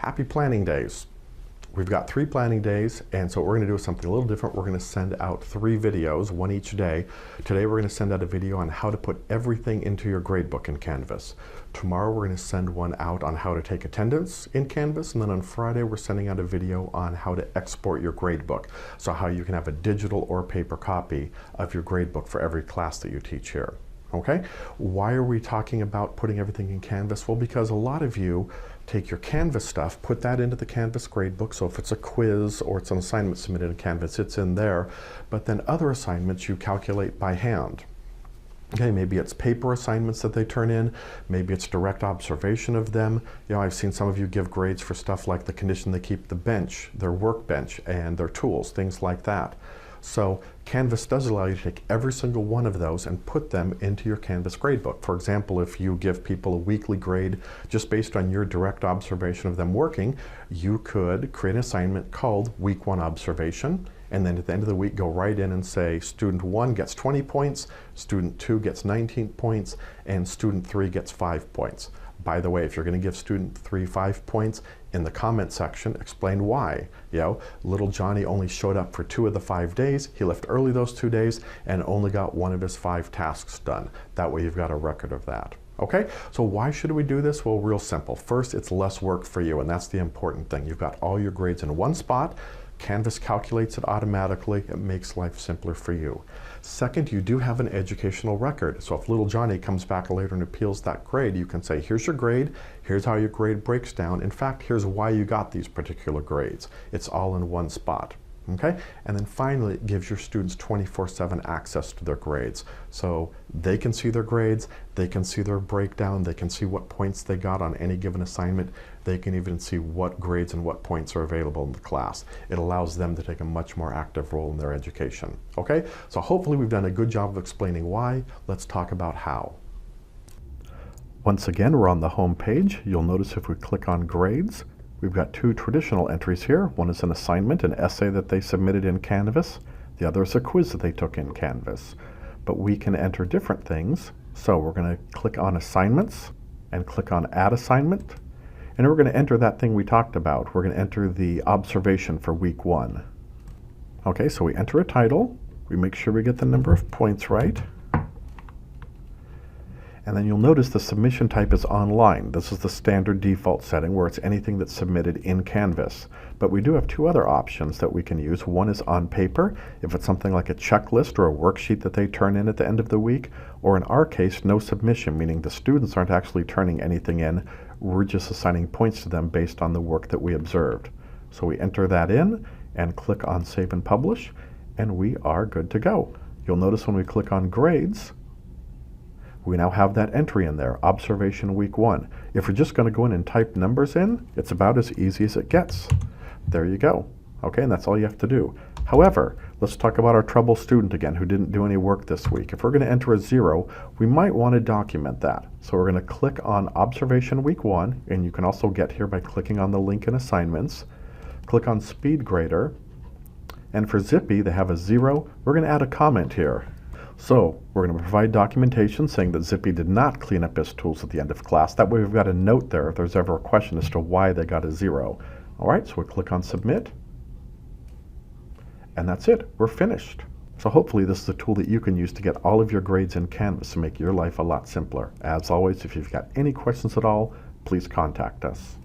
Happy planning days. We've got 3 planning days, and so what we're going to do is something a little different. We're going to send out 3 videos, one each day. Today we're going to send out a video on how to put everything into your gradebook in Canvas. Tomorrow we're going to send one out on how to take attendance in Canvas, and then on Friday we're sending out a video on how to export your gradebook. So how you can have a digital or paper copy of your gradebook for every class that you teach here. Okay, why are we talking about putting everything in Canvas? Well, because a lot of you take your Canvas stuff, put that into the Canvas gradebook. So if it's a quiz or it's an assignment submitted in Canvas, it's in there. But then other assignments you calculate by hand. Okay, maybe it's paper assignments that they turn in. Maybe it's direct observation of them. You know, I've seen some of you give grades for stuff like the condition they keep the bench, their workbench, and their tools, things like that. So Canvas does allow you to take every single one of those and put them into your Canvas gradebook. For example, if you give people a weekly grade just based on your direct observation of them working, you could create an assignment called Week 1 Observation, and then at the end of the week go right in and say student 1 gets 20 points, student 2 gets 19 points, and student 3 gets 5 points. By the way, if you're going to give student 3 5 points, in the comment section, explain why. You know, little Johnny only showed up for 2 of the 5 days. He left early those 2 days and only got 1 of his 5 tasks done. That way you've got a record of that. Okay, so why should we do this? Well, real simple. First, it's less work for you, and that's the important thing. You've got all your grades in one spot. Canvas calculates it automatically. It makes life simpler for you. Second, you do have an educational record. So if little Johnny comes back later and appeals that grade, you can say, here's your grade, here's how your grade breaks down. In fact, here's why you got these particular grades. It's all in one spot. Okay? And then finally, it gives your students 24/7 access to their grades. So they can see their grades, they can see their breakdown, they can see what points they got on any given assignment, they can even see what grades and what points are available in the class. It allows them to take a much more active role in their education. Okay? So hopefully we've done a good job of explaining why. Let's talk about how. Once again, we're on the home page. You'll notice if we click on grades, we've got 2 traditional entries here. One is an assignment, an essay that they submitted in Canvas. The other is a quiz that they took in Canvas. But we can enter different things. So we're going to click on assignments and click on add assignment. And we're going to enter that thing we talked about. We're going to enter the observation for week 1. Okay, so we enter a title. We make sure we get the number of points right. And then you'll notice the submission type is online. This is the standard default setting where it's anything that's submitted in Canvas. But we do have 2 other options that we can use. One is on paper, if it's something like a checklist or a worksheet that they turn in at the end of the week, or in our case, no submission, meaning the students aren't actually turning anything in. We're just assigning points to them based on the work that we observed. So we enter that in and click on Save and Publish, and we are good to go. You'll notice when we click on Grades, we now have that entry in there, Observation Week 1. If we're just going to go in and type numbers in, it's about as easy as it gets. There you go. Okay, and that's all you have to do. However, let's talk about our trouble student again who didn't do any work this week. If we're going to enter a 0, we might want to document that. So we're going to click on Observation Week 1, and you can also get here by clicking on the link in Assignments. Click on Speed Grader, and for Zippy, they have a 0. We're going to add a comment here. So we're going to provide documentation saying that Zippy did not clean up his tools at the end of class. That way we've got a note there if there's ever a question as to why they got a 0. All right, so we click on Submit. And that's it. We're finished. So hopefully this is a tool that you can use to get all of your grades in Canvas to make your life a lot simpler. As always, if you've got any questions at all, please contact us.